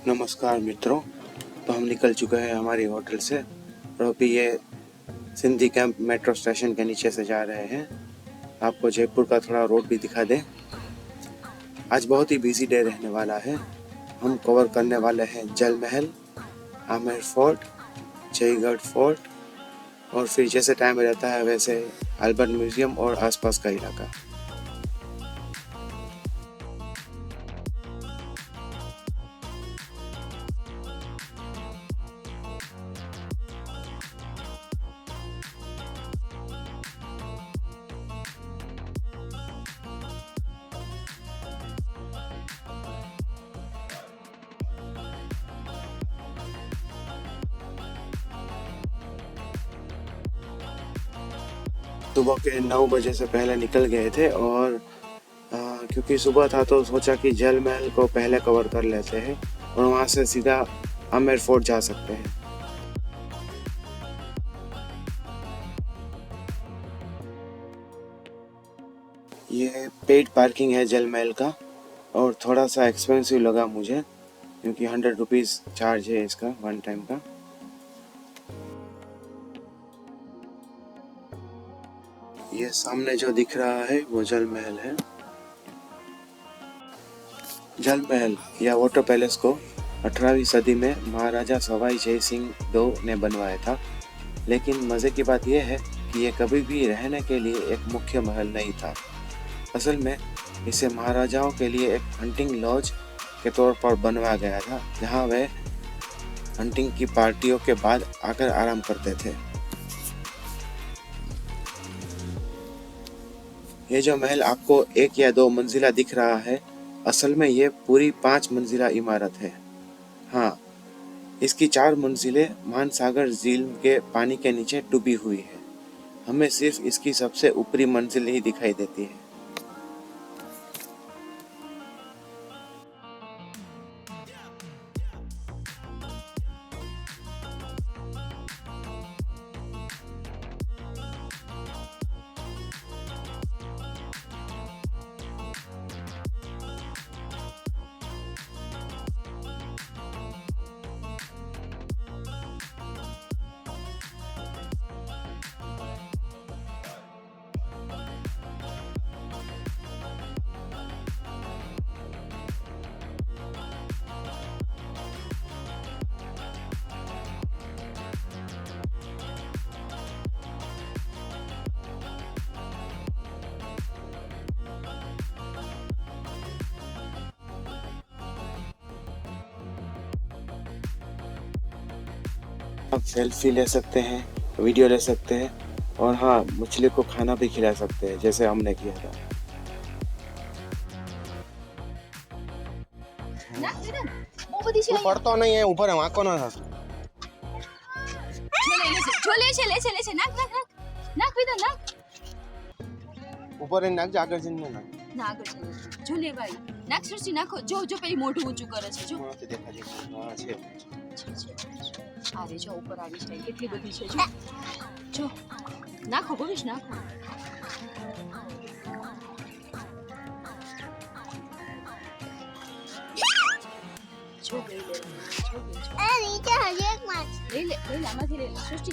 नमस्कार मित्रों। तो हम निकल चुके हैं हमारी होटल से और अभी ये सिंधी कैंप मेट्रो स्टेशन के नीचे से जा रहे हैं। आपको जयपुर का थोड़ा रोड भी दिखा दें। आज बहुत ही बिजी डे रहने वाला है। हम कवर करने वाले हैं जल महल, आमेर फोर्ट, जयगढ़ फोर्ट और फिर जैसे टाइम रहता है वैसे अल्बर्ट म्यूजियम और आसपास का इलाका। सुबह के 9 बजे से पहले निकल गए थे और क्योंकि सुबह था तो सोचा कि जल महल को पहले कवर कर लेते हैं और वहाँ से सीधा आमेर फोर्ट जा सकते हैं। ये पेड पार्किंग है जल महल का और थोड़ा सा एक्सपेंसिव लगा मुझे क्योंकि 100 रुपीज़ चार्ज है इसका वन टाइम का। ये सामने जो दिख रहा है वो जल महल है। जल महल या वाटर पैलेस को 18वीं सदी में महाराजा सवाई जय सिंह दो ने बनवाया था, लेकिन मज़े की बात यह है कि ये कभी भी रहने के लिए एक मुख्य महल नहीं था। असल में इसे महाराजाओं के लिए एक हंटिंग लॉज के तौर पर बनवाया गया था, जहां वे हंटिंग की पार्टियों के बाद आकर आराम करते थे। ये जो महल आपको 1 या 2 मंजिला दिख रहा है, असल में ये पूरी 5 मंजिला इमारत है। हाँ, इसकी 4 मंजिलें मानसागर झील के पानी के नीचे डूबी हुई है। हमें सिर्फ इसकी सबसे ऊपरी मंजिल ही दिखाई देती है। आप सेल्फी ले सकते हैं, वीडियो ले सकते हैं और हाँ, मछली को खाना भी खिला सकते हैं जैसे हमने किया था। वो पढ़ता नहीं है, ऊपर है वहाँ कौन है? छोले नाक नाक नाक नाक भी तो नाक ऊपर है नाक जाकर जिन्ने ना नाक झोले भाई नाक सुरसी नाखो जो जो पे મોઢું ઊંચું કરે છે જો તે દેખા દે હા છે અરે જો ઉપર આવી છે કેટલી બધી છે જો જો નાખો ભવિશ નાખો જો લઈ લે એ નીચે હજી એક માછ લઈ લે આમાંથી લઈ લે સૃષ્ટિ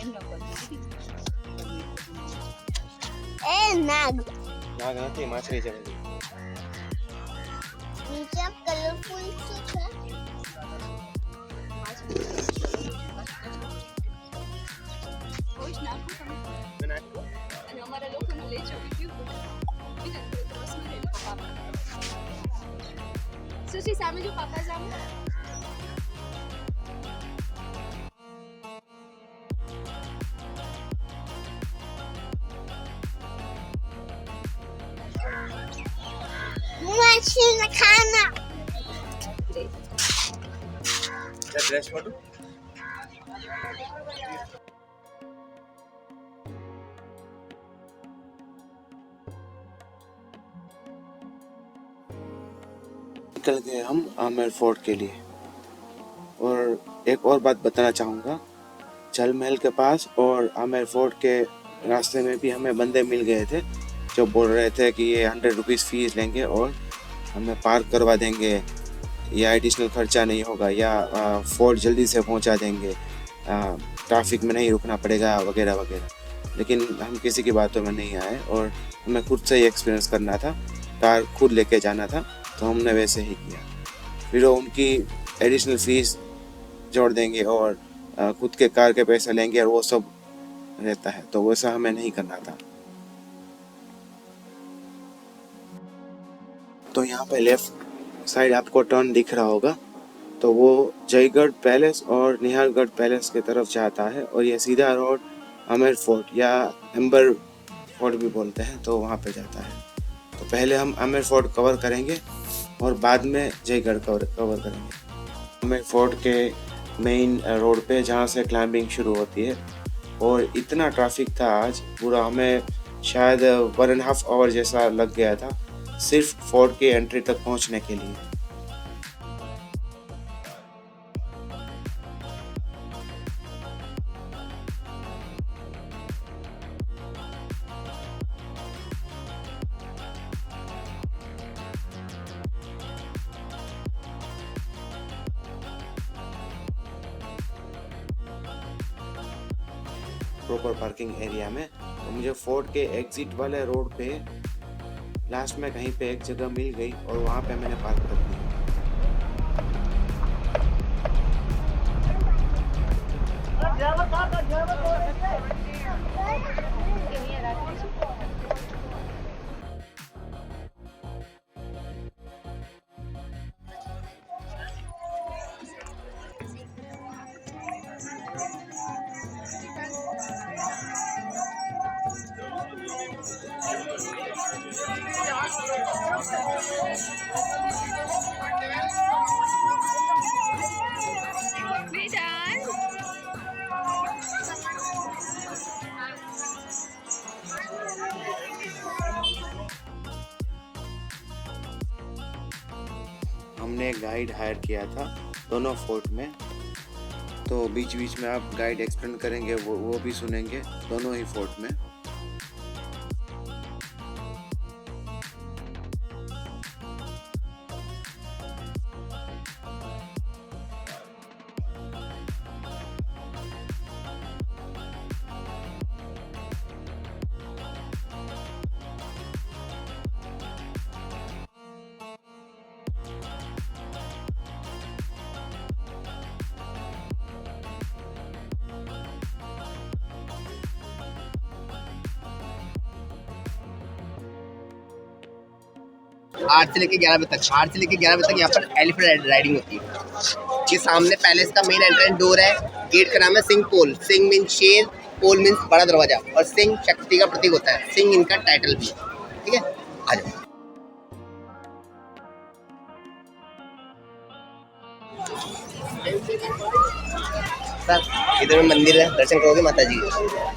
એમ ન કરતી એ નાગ નાગ નથી માછલી છે બધી નીચે કલરફુલ છે ભવિશ નાખો તમે મેં અને અમારા લોકોને લઈ જાવ સુશી સામે જો પાપા સામે મછલી ખાના ડ્રેસ ફોટો निकल गए हम आमेर फोर्ट के लिए। और एक और बात बताना चाहूँगा, जल महल के पास और आमेर फोर्ट के रास्ते में भी हमें बंदे मिल गए थे जो बोल रहे थे कि ये 100 रुपीज़ फीस लेंगे और हमें पार्क करवा देंगे या एडिशनल खर्चा नहीं होगा, या फोर्ट जल्दी से पहुंचा देंगे, ट्रैफिक में नहीं रुकना पड़ेगा वगैरह वगैरह। लेकिन हम किसी की बातों में नहीं आए और हमें खुद से ही एक्सपीरियंस करना था, कार खुद लेके जाना था, तो हमने वैसे ही किया। फिर वो उनकी एडिशनल फीस जोड़ देंगे और खुद के कार के पैसे लेंगे और वो सब रहता है, तो वैसा हमें नहीं करना था। तो यहाँ पे लेफ्ट साइड आपको टर्न दिख रहा होगा, तो वो जयगढ़ पैलेस और निहालगढ़ पैलेस की तरफ जाता है, और ये सीधा रोड आमेर फोर्ट या एम्बर फोर्ट भी बोलते हैं, तो वहाँ पे जाता है। तो पहले हम आमेर फोर्ट कवर करेंगे और बाद में जयगढ़ कवर करेंगे। आमेर फोर्ट के मेन रोड पे जहाँ से क्लाइंबिंग शुरू होती है, और इतना ट्रैफिक था आज, पूरा हमें शायद 1.5 आवर जैसा लग गया था सिर्फ फोर्ट की एंट्री तक पहुँचने के लिए। प्रॉपर पार्किंग एरिया में, तो मुझे फोर्ट के एग्जिट वाले रोड पे लास्ट में कहीं पे एक जगह मिल गई और वहाँ पे मैंने पार्क कर दिया। हमने एक गाइड हायर किया था दोनों फोर्ट में, तो बीच बीच में आप गाइड एक्सप्लेन करेंगे, वो भी सुनेंगे दोनों ही फोर्ट में। आठ से लेके 11 बजे तक यहाँ पर एलिफेंट राइडिंग होती है। ये सामने पैलेस का मेन एंट्रेंस डोर है। गेट का नाम है सिंह पोल। सिंह मीन शेर, पोल मीन बड़ा दरवाजा, और सिंह शक्ति का प्रतीक होता है। सिंह इनका टाइटल भी, ठीक है। आ जाओ। सर इधर में मंदिर है, दर्शन करोगे माता जी के।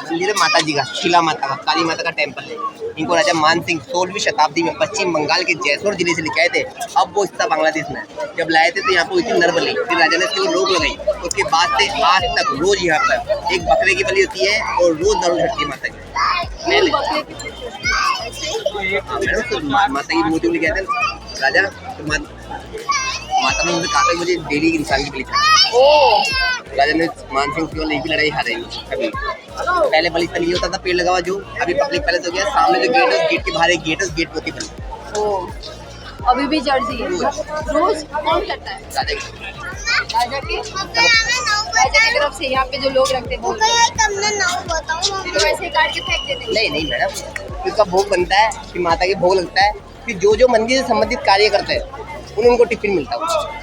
मंदिर है माता जी का, शिला माता का, काली माता का टेम्पल है। इनको राजा मान सिंह 16वीं शताब्दी में पश्चिम बंगाल के जैसलमेर जिले से लेके आए थे। अब वो हिस्सा बांग्लादेश में। जब लाए थे तो यहाँ पर हुई थी नर बलि, फिर राजा ने इसके ऊपर रोक लगाई। उसके बाद से आज तक रोज यहाँ पर एक बकरे की बलि होती है और रोज दारू चढ़ती है माता की। माता की मूर्ति लेके आए थे राजा, तो माता ने उनसे कहा था मुझे डेली इंसान की बलि चाहिए। राजा ने मान सिंह केवल एक भी लड़ाई हारे कभी। पहले बलि तभी होता था पेड़ लगा जो, अभी पब्लिक पैलेस हो गया। सामने जो गेट है, उस गेट के बाहर एक गेट है, उस गेट होती बलि। अभी भी जर्सी है। रोज कौन करता है? राजा की तरफ से यहाँ पे जो लोग रखते हैं फिर वैसे काट के फेंक देते हैं। नहीं मैडम, उसका भोग बनता है, फिर माता के भोग लगता है, फिर जो मंदिर से संबंधित कार्य करते हैं उनको टिफिन मिलता है।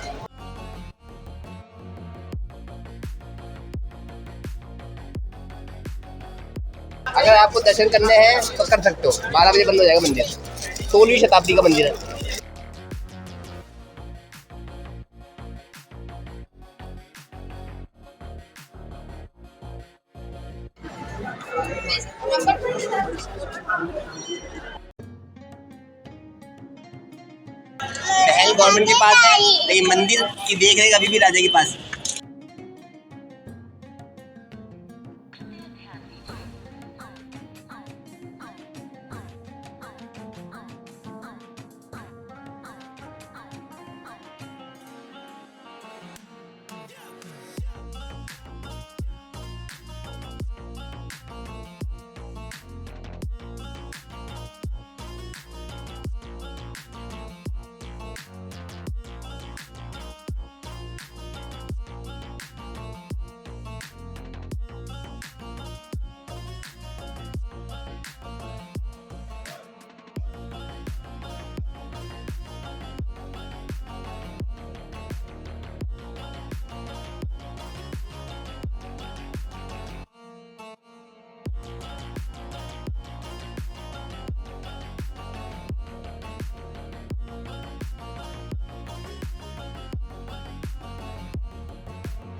अगर आपको दर्शन करने हैं तो कर सकते हो। 12 बजे बंद हो जाएगा मंदिर। 16वीं शताब्दी का मंदिर है। महल गवर्नमेंट के पास है, लेकिन मंदिर की देख रेख अभी भी राजा के पास है।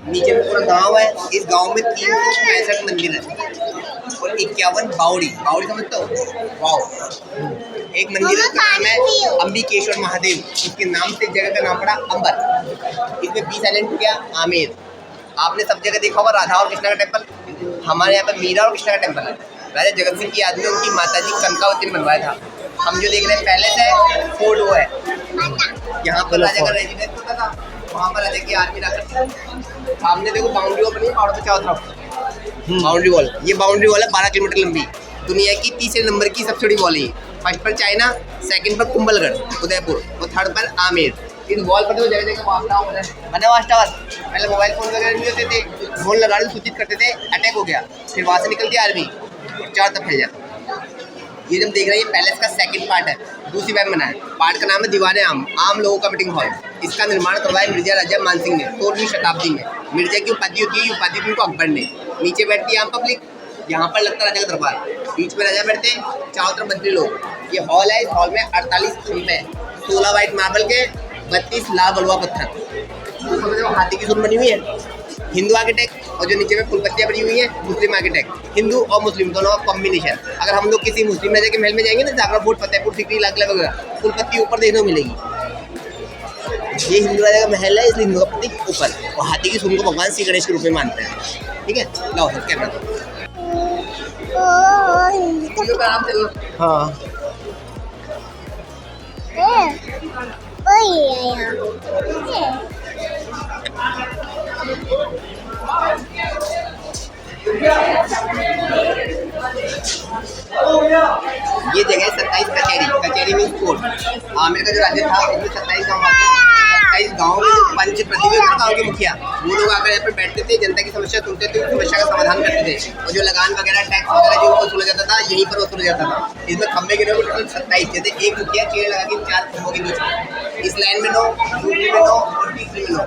नीचे में पूरा गांव है, इस गांव में 365 मंदिर है और 51 बावड़ी। बावड़ी समझते हो? वाओ। एक मंदिर है, उसका नाम है अंबिकेश्वर महादेव, इसके नाम से जगह का नाम पड़ा अंबर। इसमें 20 आइलैंड क्या आमेर। आपने सब जगह देखा होगा राधा और कृष्णा का टेम्पल, हमारे यहाँ पर मीरा और कृष्णा का टेम्पल है। राजा जगत सिंह की याद में उनकी माता जी कनकावती ने बनवाया था। हम जो देख रहे हैं पैलेस है, फोर्ट वो है। यहाँ पर राजा का रेजिडेंस होता था, वहाँ पर राजा की आर्मी रखा था। सामने देखो बाउंड्री वॉल बनी है पहाड़ों के चारों तरफ। बाउंड्री वॉल, ये बाउंड्री वॉल है 12 किलोमीटर लंबी, दुनिया की तीसरे नंबर की सबसे बड़ी वॉल है। फर्स्ट पर चाइना, सेकंड पर कुंभलगढ़ उदयपुर और थर्ड पर आमेर। इस वॉल पर तो जगह जगह वाच टावर बने। वाच टावर पहले मोबाइल फोन वगैरह नहीं होते थे, फोन लगा के सूचित करते थे अटैक हो गया, फिर वहाँ से निकलती आर्मी चार तरफ फैल जाता। ये जब देख रहे हैं, ये पैलेस का सेकंड पार्ट है, दूसरी बार बना है। पार्ट का नाम है दीवाने आम लोगों का मीटिंग हॉल। इसका निर्माण करवाया मिर्जा राजा मानसिंह ने 16वीं शताब्दी में। मिर्जा की उपाधि होती है, उपाधि थी उनको अकबर ने। नीचे बैठती है आम पब्लिक, यहाँ पर लगता है राजा का दरबार, बीच में राजा बैठते हैं, चारों तरफ मंत्री लोग। ये हॉल है, इस हॉल में 48 खंभे, 16 वाइट मार्बल के, 32 लाल बलुआ पत्थर। हाथी की सूंड बनी हुई है, हिंदू आर्किटेक्ट, और जो नीचे में फूल पत्तियाँ बनी हुई हैं मुस्लिम आर्किटेक्ट। हिंदू और मुस्लिम दोनों का कॉम्बिनेशन। अगर हम लोग किसी मुस्लिम राजा के महल में जाएंगे ना, जागरा फोर्ट, फतेहपुर सीकरी, लाल किला वगैरह, फूल पत्ती ऊपर देखने को मिलेगी। ये हिंदू राजा का महल है, इसलिए हिंदू का प्रतीक ऊपर, और हाथी की सूंड को भगवान श्री गणेश के रूप में मानते हैं। ठीक है, लाओ सर कैमरा दो। आराम से लो। हाँ ये जगह 27 कचेरी, कचेरी मीन्स कोर्ट। आमेर का जो राज्य था उसमें 27 गाँव आते हैं। 27 गाँव में पंच प्रतिनिधि गाँव के मुखिया, वो लोग आकर यहाँ पर बैठते थे, जनता की समस्या सुनते थे, उस समस्या का समाधान करते थे। और जो लगान वगैरह टैक्स वगैरह जो वसूला जाता था, यहीं पर वसूला जाता था। इसमें खंभे के टोटल 27, जैसे एक मुखिया चेयर लगा के 4 खंभों के बीच में, इस लाइन में 9, दूसरी में 9 और तीसरी में 9।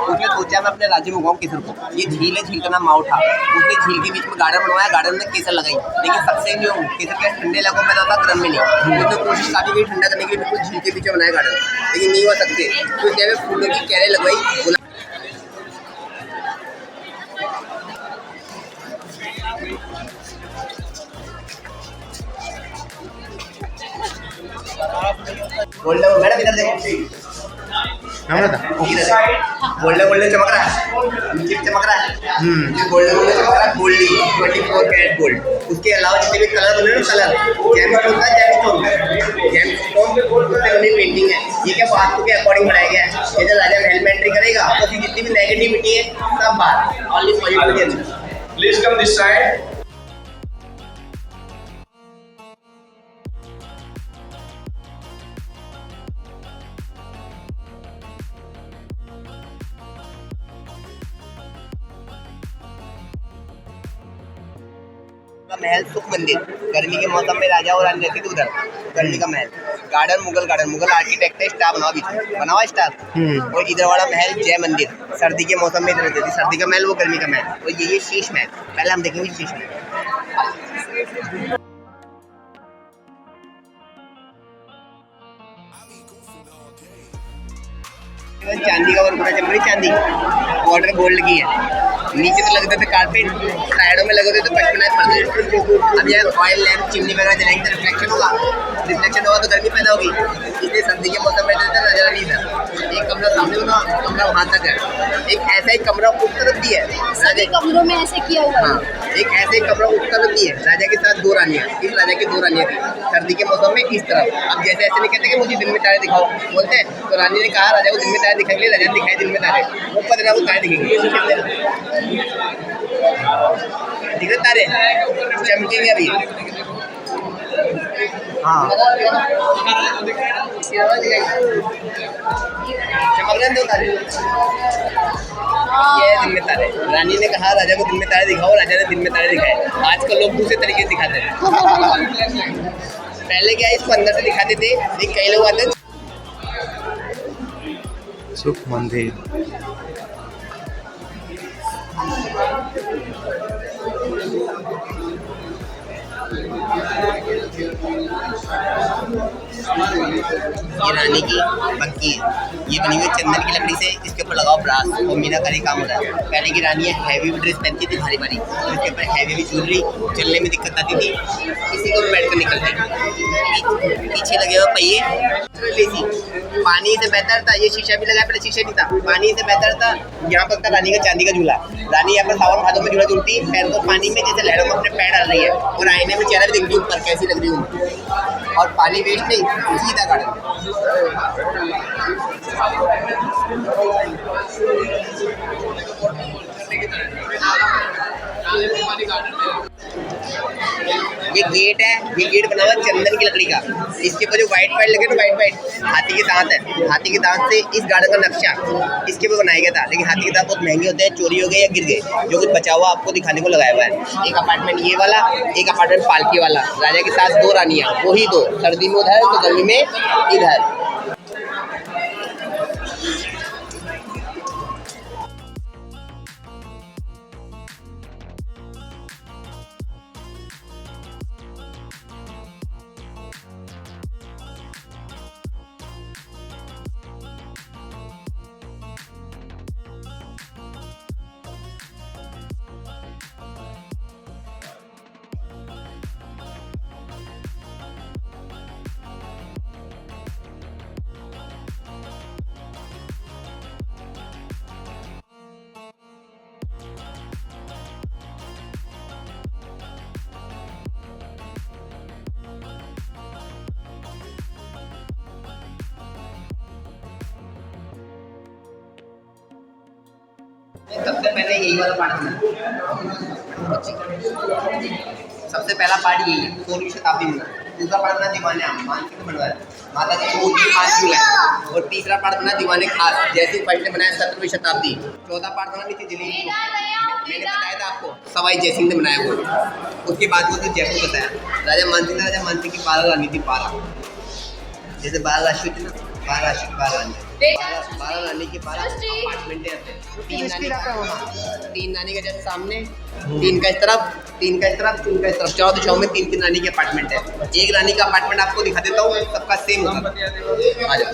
उसने सोचा मैं अपने राज्य में उगाऊं केसर को। ये झील है, झील का नाम माउंट था। उसने झील के बीच में गार्डन बनवाया, गार्डन में केसर लगाई, लेकिन सक्सेस नहीं हो। केसर के ठंडे इलाकों में होता, गर्म में नहीं। उसने कोशिश काफी की ठंडा करने के लिए, बिल्कुल झील के बीच में बनाया गार्डन, लेकिन नहीं हो सकते। तो क्या फूलों की क्यारें लगवाई। मैडम इधर देखो, गोल्डन चमक रहा है, चमक रहा है। ये गोल्डन चमक रहा है, गोल्डी 24 कैरेट गोल्ड। उसके अलावा जितने भी कलर बने ना, कलर जेमस्टोन का, जेमस्टोन बनी पेंटिंग है। ये क्या वास्तु के अकॉर्डिंग बनाया गया है। जैसे राजा महल में एंट्री करेगा तो जितनी भी नेगेटिविटी है सब बाहर, only positivity. Please come this side. महल सुख मंदिर, गर्मी के मौसम में राजा और रानी रहती थी उधर। गर्मी का महल, garden Mughal garden, Mughal architect है, स्टार बनावा बीच में, बनावा स्टार। और इधर वाला महल जय मंदिर, सर्दी के मौसम में इधर रहती थी। सर्दी का महल, वो गर्मी का महल। और ये शीश महल, पहले हम देखेंगे शीश महल। चांदी का वर्क होना चाहिए, चांदी बॉर्डर गोल्ड की है। नीचे तो लगते थे कारपेट, साइडों में लगे होते तो पटपटाए पड़ते। अब यार ऑयल लैम्प चिमनी वगैरह जलाएंगे तो रिफ्लेक्शन होगा तो गर्मी पैदा होगी। इसलिए सर्दी के मौसम में नजर नहीं था। एक कमरा सामने होगा, कमरा वहाँ तक है। एक ऐसा ही कमरा उस तरफ भी है, सभी कमरों में ऐसे किया हुआ है। हाँ, एक ऐसे ही कमरा उस तरफ भी है। राजा के साथ 2 रानियाँ, इस राजा की 2 रानियाँ थी सर्दी के मौसम में इस तरफ। अब जैसे ऐसे नहीं कहते कि मुझे दिन में तारे दिखाओ, बोलते हैं तो रानी ने कहा राजा को दिन में तारे दिखाएंगे, राजा दिखाए दिन में तारे, वो 15 को तारे दिखेंगे। दिख रहे तारे चमकेंगे अभी। हाँ चमक रहे 2 तारे, ये दिन में तारे। रानी ने कहा राजा को दिन में तारे दिखाओ, राजा ने दिन में तारे दिखाए। आजकल लोग दूसरे तरीके से दिखाते हैं। पहले क्या इसको अंदर से दिखाते थे, लेकिन कई लोग आते सुख मंदिर। ये रानी की बंकी है, ये बनी हुई चंदन की लकड़ी से। इसके ऊपर लगाओ ब्रास और मीनाकारी काम होता है। पहले की रानी हैवी ड्रेस पहनती थी, भारी भारी, इसके ऊपर हैवी ज्वेलरी, चलने में दिक्कत आती थी, इसी को बैठ कर निकलती। पीछे लगे हुए पहिए, पानी से बेहतर था। ये शीशा भी लगाया, पहले शीशा नहीं था, पानी से बेहतर था। यहाँ पर था रानी का चांदी का झूला। रानी यहाँ पर सावन भादों में झूला झूलती, पैर को पानी में जैसे लहरों में अपने पैर डाल रही है, और आईने में चेहरा भी दिख रही है ऊपर कैसी लग रही हूँ। और पानी वेस्ट नहीं, सीधा गार्डन। ये गेट है, ये गेट बना हुआ चंदन की लकड़ी का। इसके ऊपर जो व्हाइट लगे ना, व्हाइट हाथी के दांत है। हाथी के दांत से इस गार्डन का नक्शा इसके ऊपर बनाया गया था। लेकिन हाथी के दांत बहुत महंगे होते हैं, चोरी हो गए या गिर गए। जो कुछ बचा हुआ आपको दिखाने को लगाया हुआ है। एक अपार्टमेंट ये वाला, एक अपार्टमेंट पालकी वाला। राजा के साथ 2 रानियाँ, वही 2, सर्दी में उधर तो गर्मी में इधर। सबसे पहले यही वाला पार्ट बना। सबसे पहला पार्ट यही है, 16वीं शताब्दी में। दूसरा पार्ट बना दीवाने आम, मानसिंह ने बनवाया, माता जी की मूर्ति 5 किलो है। और तीसरा पार्ट बना दीवाने खास, जैसे फर्स्ट ने बनाया 17वीं शताब्दी। चौथा पार्ट बना नीचे दिल्ली, मैंने बताया था आपको, सवाई जयसिंह ने बनाया वो। उसके बाद वो तो जयपुर बताया, राजा मानसिंह की 12 रानी थी। 12 जैसे 12 राशि थी ना, 12 राशि 12 रानी, 12 रानी के 12 अपार्टमेंट है। 3 नानी का जस्ट सामने, 3 का इस तरफ, 3 का इस तरफ, 3 का इस तरफ, 4 दिशाओं में 3 रानी के अपार्टमेंट है। एक रानी का अपार्टमेंट आपको दिखा देता हूँ, सबका सेम होगा। आ जाओ।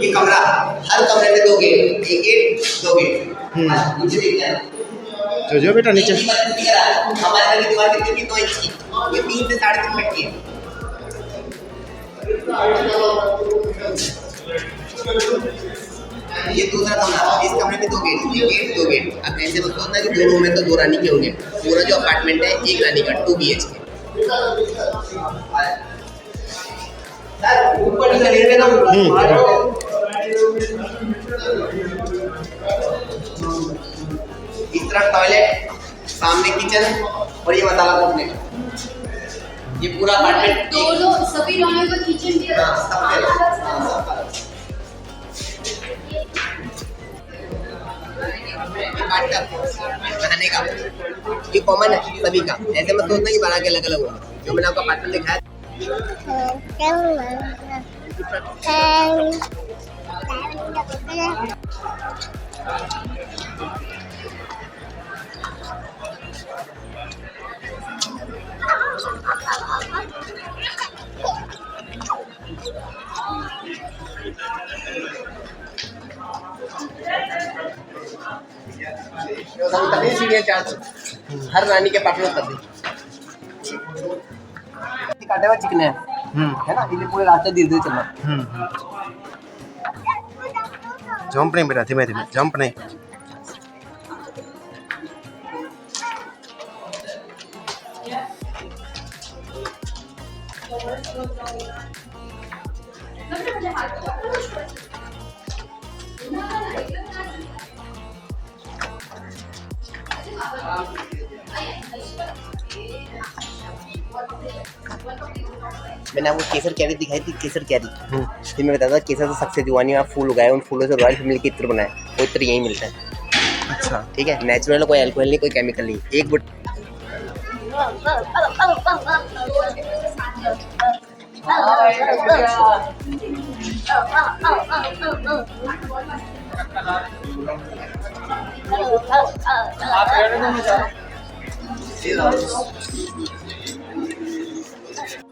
ये कमरा, हर कमरे में 2 गेट, 1 गेट 2 गेट। नीचे देखिए जो बेटा नीचे। हमारे घर की दीवार कितनी 9 इंच की, ये 3 से 3.5 फीट की है। ये दूसरा कमरा, इस कमरे में 2 गेट, 1 गेट 2 गेट। अब ऐसे मत सोचना कि 2 रूम है तो 2 रानी के होंगे। पूरा जो अपार्टमेंट है 1 रानी का, 2 BHK। ऊपर नीचे लेते ना, इस तरफ टॉयलेट, सामने किचन, और ये मसाला कूटने का। ये पूरा अपार्टमेंट दोनों सभी रूमों का किचन भी है। नहाने का ये कॉमन है सभी का। ऐसे मत सोचना कि 12 के अलग अलग होगा। जो मैंने आपका अपार्टमेंट दिखाया, तभी सीढ़ियाँ चार्ज हर रानी के पापड़ तभी काटे हुआ चिकन है ना, इसलिए पूरे रास्ते धीरे धीरे चलना। जंप नहीं बेटा, धीमे धीमे जंप नहीं। मैंने आपको केसर कैरी दिखाई थी, केसर कैरी फिर मैं बताता केसर से सबसे जुआनी आप फूल उगाए, उन फूलों से रॉयल फैमिली के इत्र बनाए, वो इत्र यही मिलता है। अच्छा ठीक है, नेचुरल, कोई अल्कोहल नहीं, कोई केमिकल नहीं। एक बुट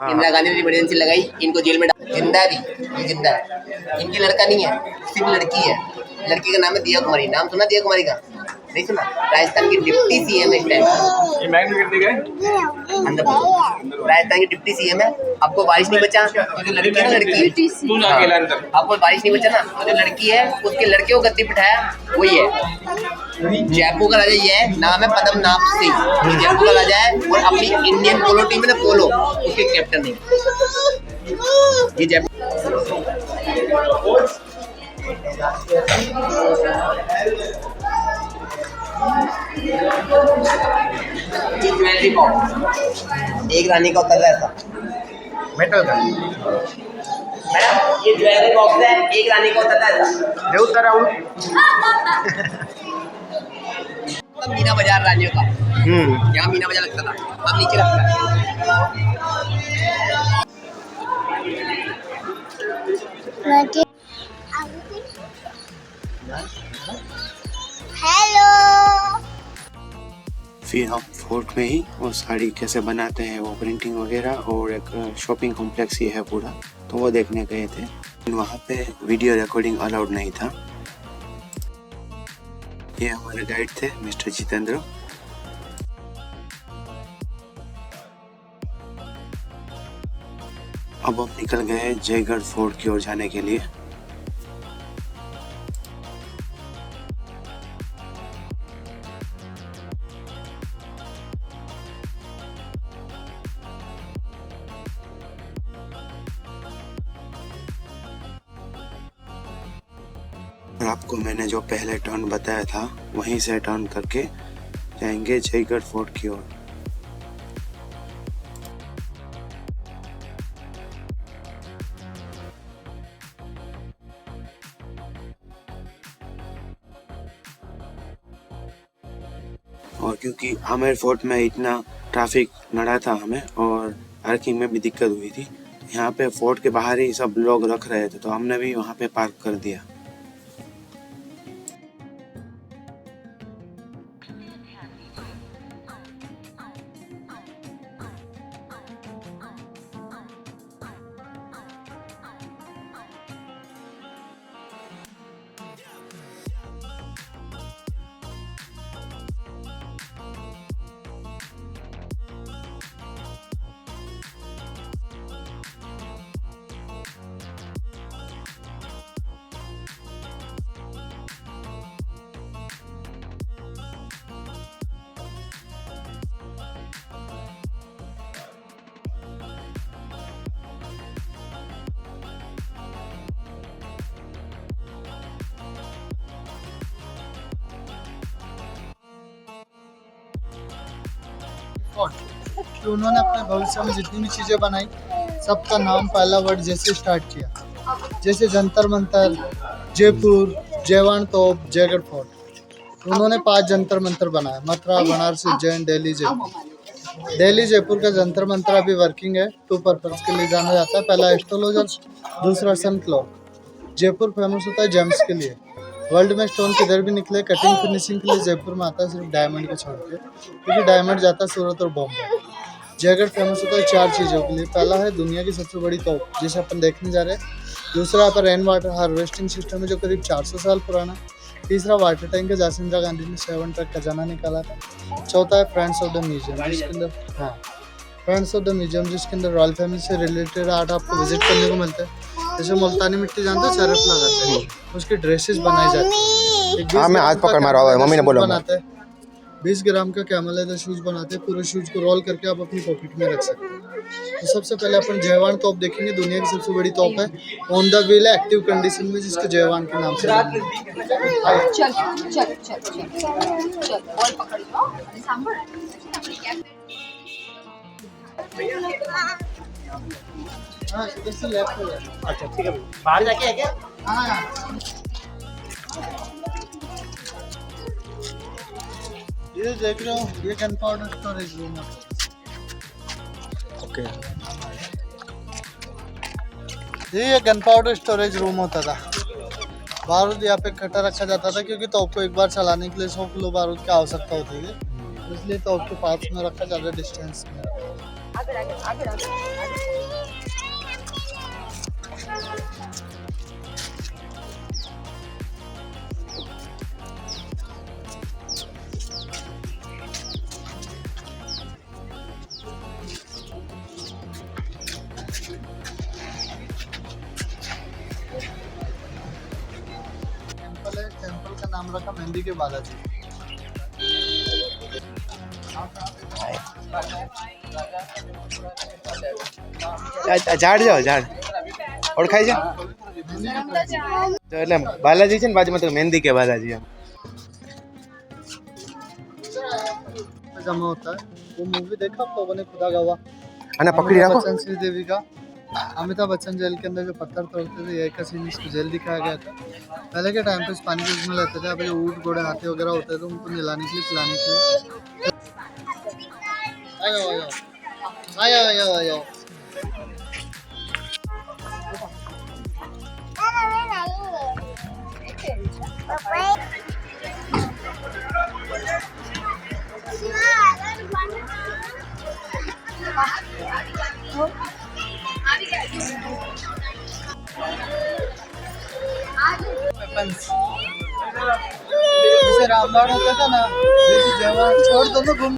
इंदिरा गांधी ने इमरजेंसी लगाई, इनको जेल में जिंदा है, ये जिंदा है। इनकी लड़का नहीं है, सिर्फ लड़की है। लड़की का नाम है दिया कुमारी। नाम सुना दिया कुमारी का? नहीं सुना? राजस्थान की डिप्टी सीएम है इस टाइम। राजस्थान की डिप्टी सीएम है। आपको बारिश नहीं बचा तो जो लड़की है ना, लड़की आपको बारिश नहीं बचा ना, तो जो लड़की है उसके लड़के को गद्दी बिठाया वही है। जयपुर का राजा ये है, नाम है पद्मनाभ सिंह। ये जयपुर का राजा है और अपनी इंडियन पोलो टीम है ना, पोलो, उसके कैप्टन है ये जयपुर। ये ज्वेलरी बॉक्स एक रानी का उतर रहा था, मेटल का मैडम ये ज्वेलरी बॉक्स है, एक रानी का उतर रहा था। जो उतर रहा मीना बाजार रानियों का, यहाँ मीना बाजार लगता था, अब नीचे लगता है। हेलो। फिर हम फोर्ट में ही वो साड़ी कैसे बनाते हैं, वो प्रिंटिंग वगैरह, और एक शॉपिंग कॉम्प्लेक्स ही है पूरा, तो वो देखने गए थे। वहाँ पे वीडियो रिकॉर्डिंग अलाउड नहीं था। ये हमारे गाइड थे मिस्टर जितेंद्र। अब हम निकल गए जयगढ़ फोर्ट की ओर जाने के लिए। और आपको मैंने जो पहले टर्न बताया था वहीं से टर्न करके जाएंगे जयगढ़ फोर्ट की ओर। और क्योंकि आमेर फोर्ट में इतना ट्रैफिक नड़ा था हमें और पार्किंग में भी दिक्कत हुई थी, यहाँ पे फोर्ट के बाहर ही सब लोग रख रहे थे, तो हमने भी वहाँ पे पार्क कर दिया। कि उन्होंने अपने भविष्य में जितनी भी चीज़ें बनाई सबका नाम पहला वर्ड जैसे स्टार्ट किया, जैसे जंतर मंतर, जयपुर, जयवान तोप, जयगढ़ फोर्ट। उन्होंने 5 जंतर मंतर बनाए, मथुरा, बनारस, उज्जैन, दिल्ली, जयपुर। दिल्ली जयपुर का जंतर मंतर अभी वर्किंग है, 2 पर्पज के लिए जाना जाता है। पहला एस्ट्रोलॉजर, दूसरा सन क्लॉक। जयपुर फेमस होता है जेम्स के लिए। वर्ल्ड में स्टोन किधर भी निकले कटिंग फिनिशिंग के लिए जयपुर में आता है, सिर्फ डायमंड को छोड़ के, क्योंकि डायमंड जाता है सूरत और बॉम्बे। जयगढ़ फेमस होता है 4 चीज़ों के लिए। पहला है दुनिया की सबसे बड़ी तोप, जिसे अपन देखने जा रहे हैं। दूसरा यहाँ पर रेन वाटर हार्वेस्टिंग सिस्टम है जो करीब 400 साल पुराना है। तीसरा वाटर टैंक है, जहाँ इंदिरा गांधी ने 7 ट्रक खजाना निकाला था। चौथा है फ्रेंड्स ऑफ द म्यूजियम, जिसके अंदर फ्रेंड्स ऑफ द म्यूजियम जिसके अंदर रॉयल फैमिली से रिलेटेड आर्ट आपको विजिट करने को मिलता है। जैसे मुल्तानी मिट्टी जानते हो, सरफ लगाते हैं, उसकी ड्रेसेस बनाई जाती है। हाँ, मैं आज पकड़ मारा हुआ है, मम्मी ने बोला बनाते हैं। 20 ग्राम का कैमल लेदर शूज बनाते हैं। पूरे शूज को रोल करके आप अपनी पॉकेट में रख सकते हैं। तो सबसे पहले अपन जयवान तोप देखेंगे। दुनिया की सबसे बड़ी तोप है, ऑन द व्हील है, एक्टिव कंडीशन में, जिसको जयवान के नाम से जाना जाता है। चल चल चल चल चल बॉल पकड़ लो आणि सांभाळ आपली कॅप हाँ, इधर से लेफ्ट हो जाए। अच्छा ठीक है, बाहर जाके है क्या? हाँ, ये देख रहे हो, ये गन पाउडर स्टोरेज रूम है। ओके, ये गन पाउडर स्टोरेज रूम होता था। बारूद यहाँ पे इकट्ठा रखा जाता था, क्योंकि तोप को एक बार चलाने के लिए 100 किलो बारूद की आवश्यकता होती है, इसलिए तोप के पास में रखा, ज़्यादा डिस्टेंस में। आगे आगे आगे आगे टेम्पल का नाम रखा मेहंदी के बालाजी। ઝાડ જાઓ ઝાડ ઓળખાય છે તો એટલે બાલાજી છે ને બાજુમાં તો મહેંદી કે બાલાજી એમ जमा होता है। वो मूवी देखा आप लोगों ने, खुदा गवाह? અને પકડી રાખો बच्चन श्रीदेवी का। अमिताभ बच्चन जेल के अंदर जो पत्थर तोड़ते थे, यही का सीन इसको जेल दिखाया गया था। पहले के टाइम पे इस पानी को उसमें लेते थे। अब जो ऊँट घोड़े हाथी वगैरह होते थे, उनको नहलाने के लिए पिलाने के लिए। आयो आयो आयो आयो आयो। जैसे रामबाण होता था ना, जैसे जवान छोड़ दो तो घूम।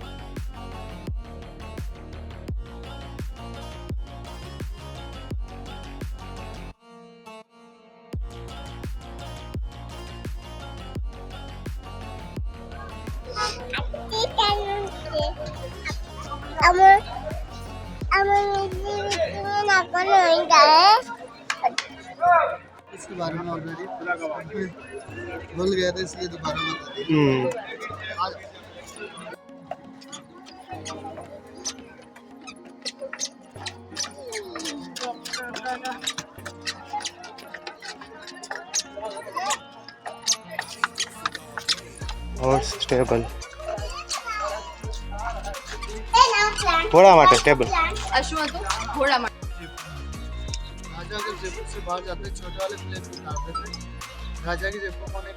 इसके बारे में ऑलरेडी भूल गया था, इसलिए दोबारा बता दिया। और स्टेबल घोड़ा માટે સ્ટેબલ अश्व तो घोड़ा मा राजा अगर जयपुर से बाहर जाते, छोटे वाले प्लेन को उतारते थे। राजा की जयपुर होने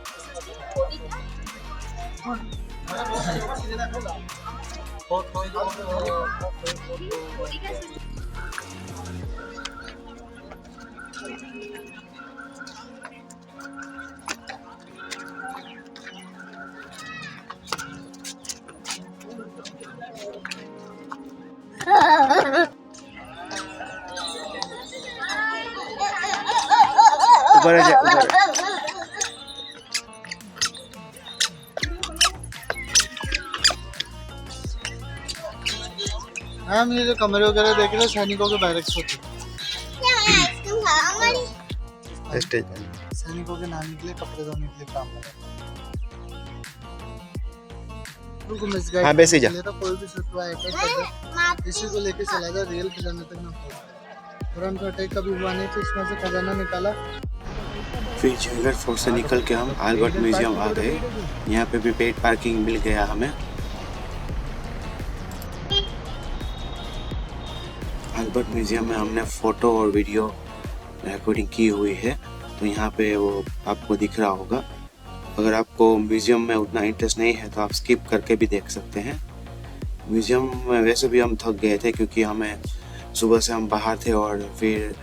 ऊपर है ऊपर हम ये जो कमरे वगैरह देख रहे हैं, सैनिकों के बैरक्स होते हैं। स्टेज सैनिकों के नहाने के लिए, कपड़े धोने के लिए काम हाँ, बेसी जा। तो कोई भी शत्रु आएगा किसी को लेके चला जाए, रियल खजाने तक ना पहुंचे। तुरंत अटैक कभी हुआ नहीं, तो इसमें से खजाना निकाला। फिर जयगढ़ फोर्ट से निकल के हम आल्बर्ट म्यूजियम आ गए। यहाँ पे भी पेड पार्किंग मिल गया हमें। आल्बर्ट म्यूजियम में हमने फ़ोटो और वीडियो रिकॉर्डिंग की हुई है, तो यहाँ पे वो आपको दिख रहा होगा। अगर आपको म्यूज़ियम में उतना इंटरेस्ट नहीं है तो आप स्किप करके भी देख सकते हैं। म्यूज़ियम में वैसे भी हम थक गए थे क्योंकि हमें सुबह से हम बाहर थे और फिर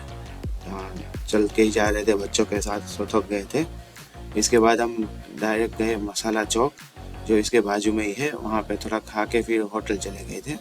चल के ही जा रहे थे बच्चों के साथ, सो थक गए थे। इसके बाद हम डायरेक्ट गए मसाला चौक, जो इसके बाजू में ही है। वहाँ पे थोड़ा खा के फिर होटल चले गए थे।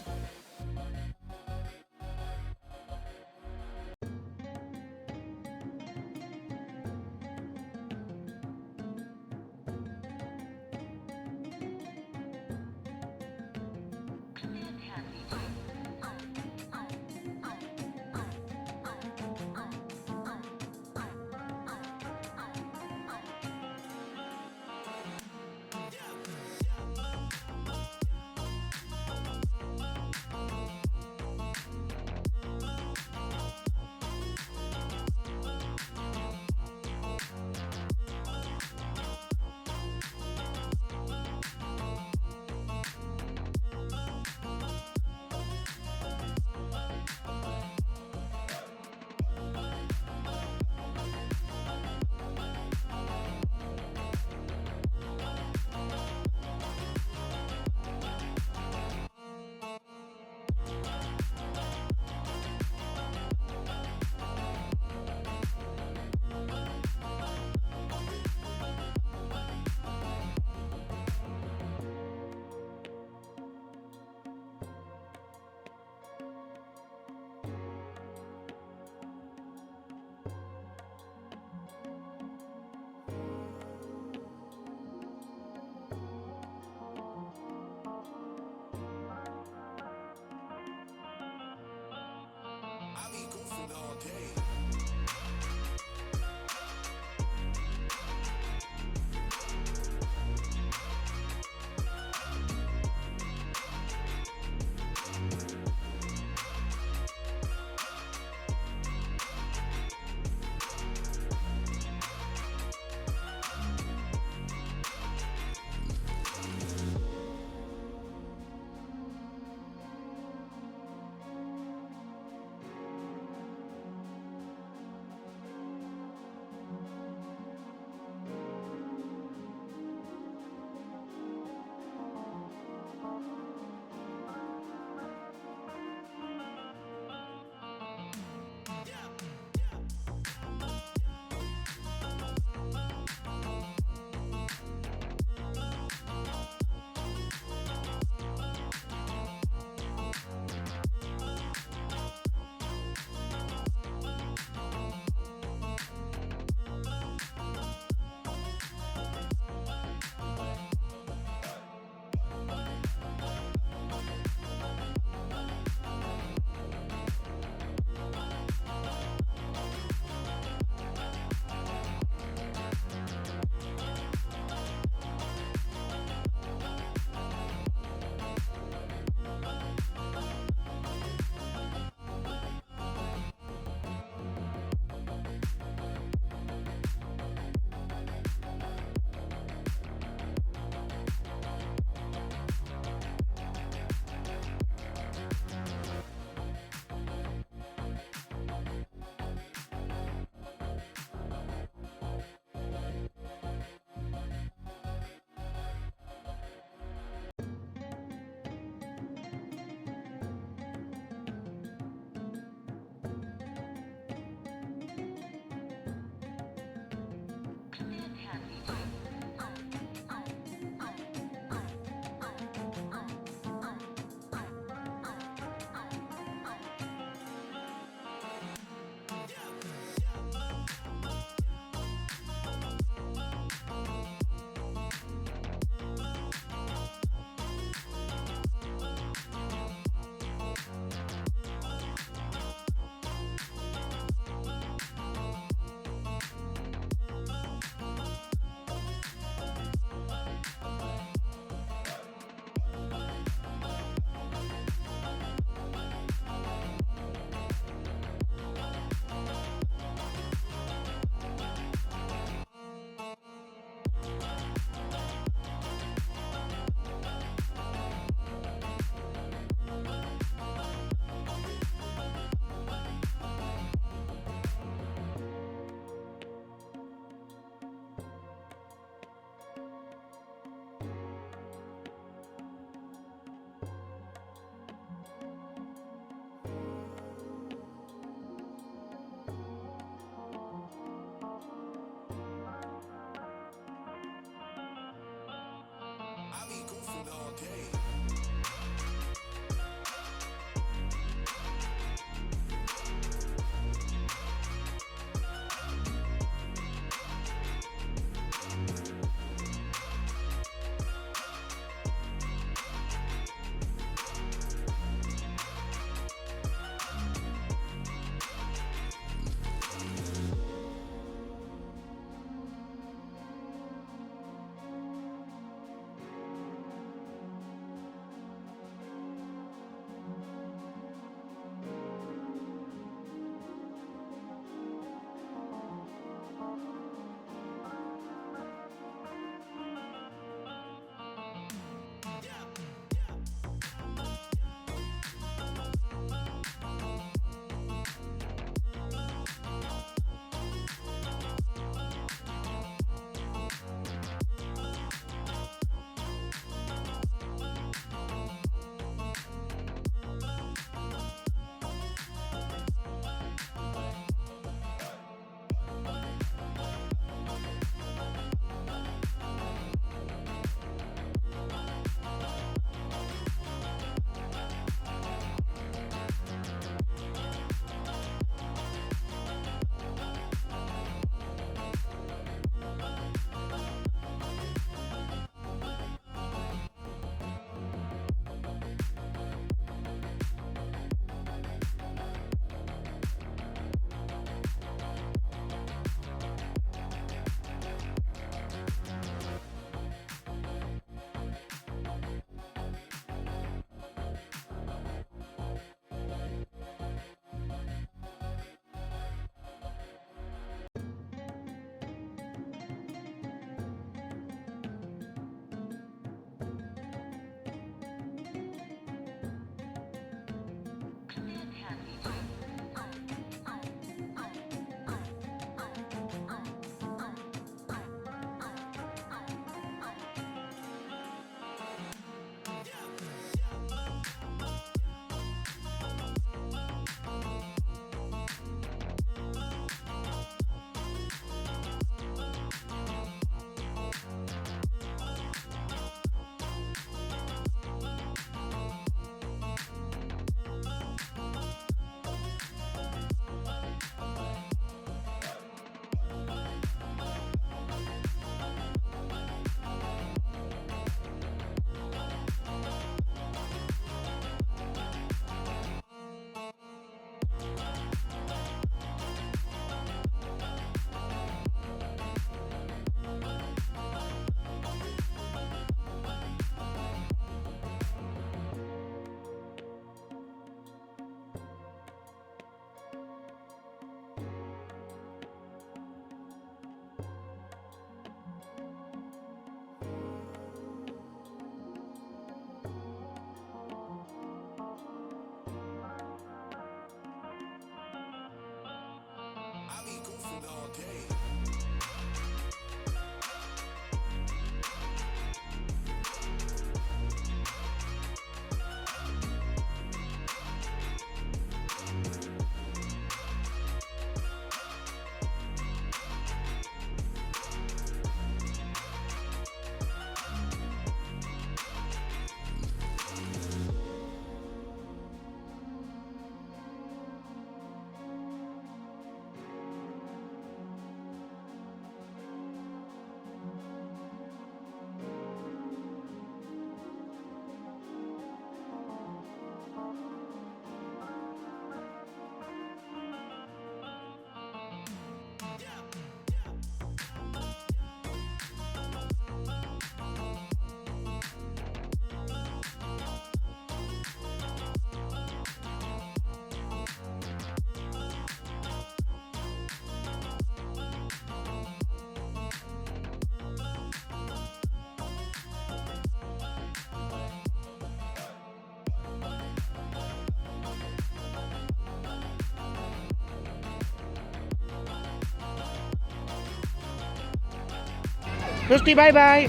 सृष्टि बाय बाय,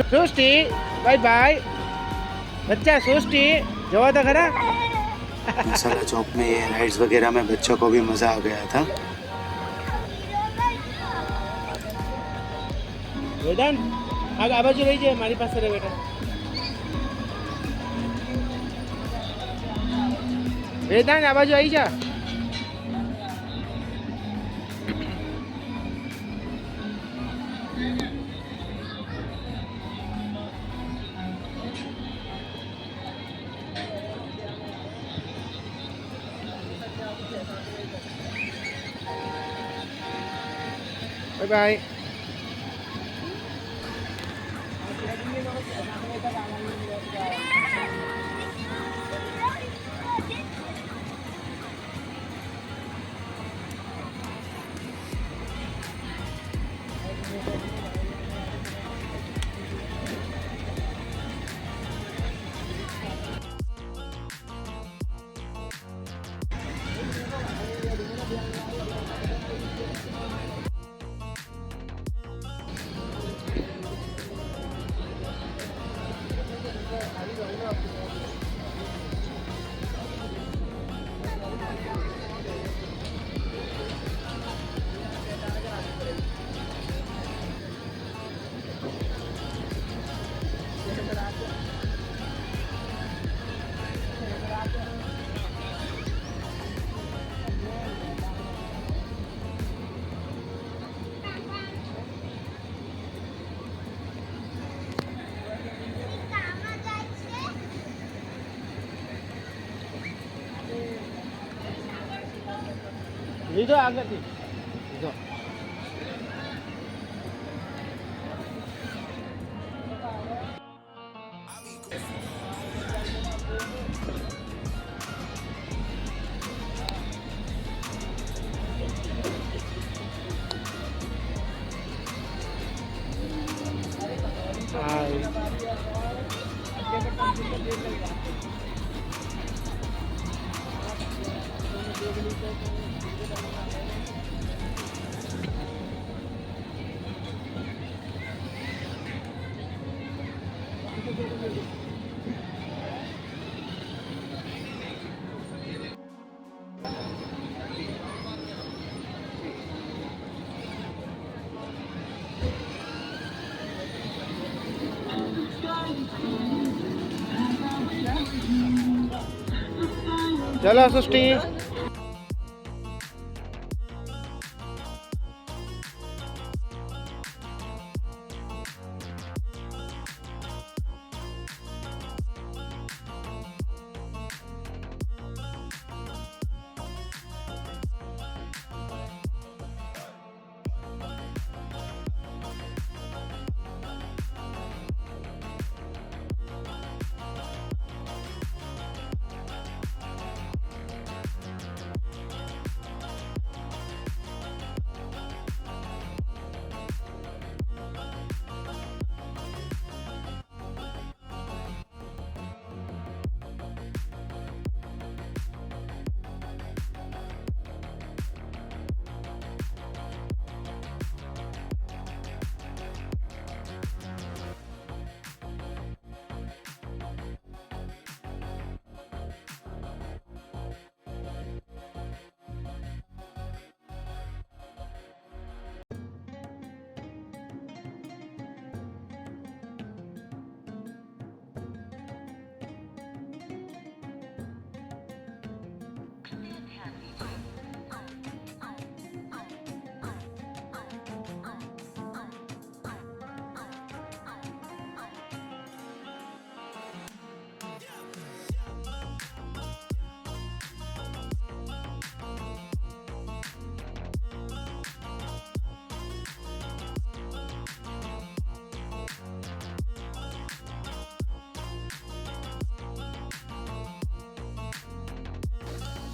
सृष्टि बाय बाय, बच्चा सृष्टि जवा था खरा। मसाला चौक में ये राइड्स वगैरह में बच्चों को भी मजा आ गया था। Well done. આ બાજુ રહી જાય, મારી પાસે રહે બેટા. વેદાંત આ બાજુ આવી જા. Bye bye. લીધો આગળથી લીધો. चलो सृष्टि.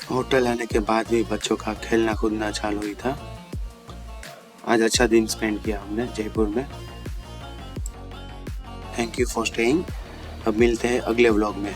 होटल आने के बाद भी बच्चों का खेलना कूदना चालू ही था. आज अच्छा दिन स्पेंड किया हमने जयपुर में. Thank you for staying. अब मिलते हैं अगले व्लॉग में.